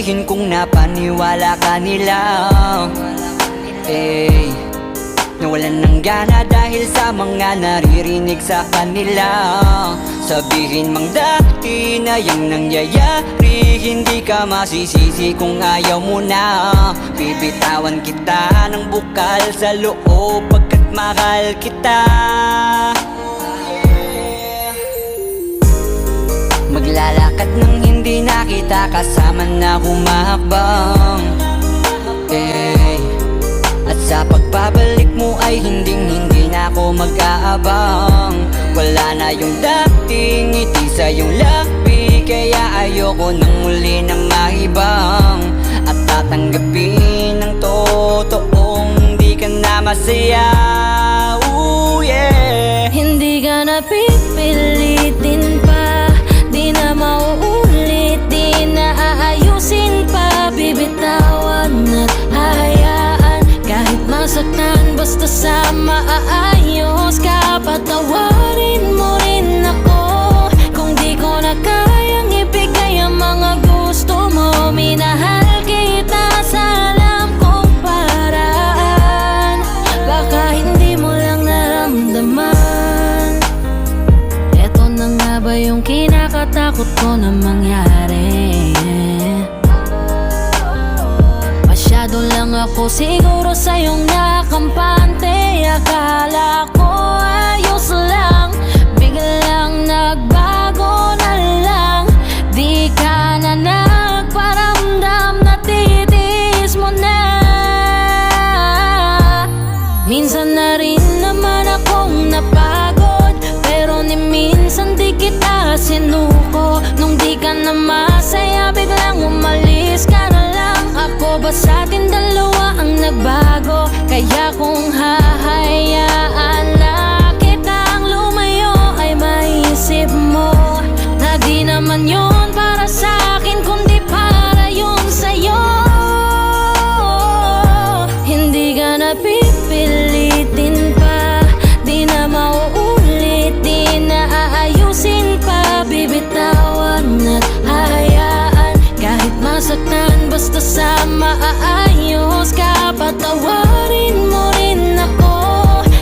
sabihin kung napaniwala ka nila. Nawalan ng gana dahil sa mga naririnig sa kanila. Sabihin mang dati na yung nangyayari, hindi ka masisisi kung ayaw mo na. Bibitawan kita ng bukal sa loob pagkat mahal kita. Maglalakad nang hindi na kita kasama na humakbang. At sa pagbabalik mo ay hindi na ako mag-aabang. Wala na yung dating ngiti sa iyong labi, kaya ayoko nang muli na maibang. At tatanggapin ng totoong di ka na masaya. Ooh, yeah. Hindi ka na pipilitin pa, di na mauulit, di na aayusin pa. Bibitawan at hahayaan kahit masaktan, basta sa maayos ka. Patawarin mo rin ako kung di ko na kayang ibigay ang mga gusto mo. Minahal kita sa alam kong paraan, baka hindi mo lang naramdaman. Eto na nga ba yung kinakatakot ko na mangyari? Masyado lang ako siguro sa iyong nakampante. Akala ko ayos lang, biglang nagbago na lang. Di ka na nagparamdam, natitiis mo na. Minsan na rin naman akong napagod, pero ni minsan di kita sinuko. Nung di ka na masaya, biglang umalis ka na lang. Ako ba sa atin dalawa ang nagbago? Kaya kung hahayaan na kitang lumayo, ay maisip mo na di naman yun para sa akin, kundi para yun sa'yo. Hindi ka na pipilitin pa, di na mauulit, di na aayusin pa. Bibitawan at hahayaan kahit masaktan, basta sa maayos ka. Patawarin mo rin ako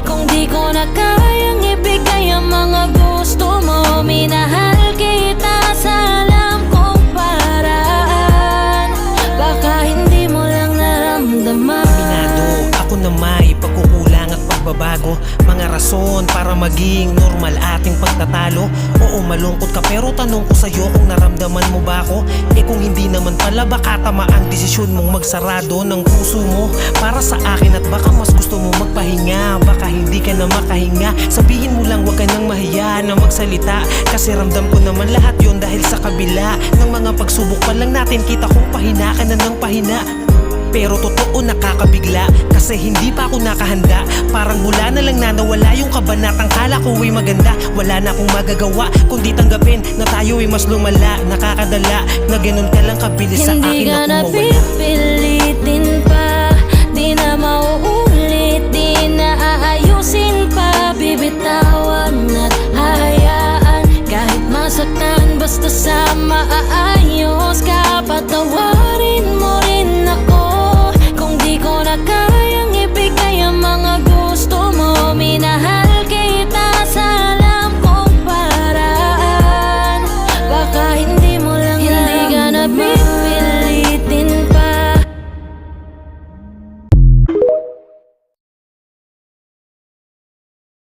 kung di ko na kayang ibigay ang mga gusto mo. Minahal kita sa alam kong paraan, baka hindi mo lang naramdaman. Aminado ako na may pagkukulang at pagbabago, mga rason para maging normal ating pagtatalo. Oo, malungkot ka pero tanong ko sa'yo kung naramdaman mo ba ako? Kung hindi naman pala, baka tama ang desisyon mong magsarado ng puso mo para sa akin. At baka mas gusto mo magpahinga, baka hindi ka na makahinga. Sabihin mo lang, wag ka nang mahiya na magsalita, kasi ramdam ko naman lahat yon. Dahil sa kabila ng mga pagsubok pa lang natin, kita kong pahina ka na ng pahina. Pero totoo nakakabigla, kasi hindi pa ako nakahanda. Parang mula na lang na nawala yung kabanatang kala ko ay maganda. Wala na akong magagawa kundi tanggapin na tayo ay mas lumala. Nakakadala na ganun ka lang kabilis sa akin na Hindi ka na kumawala.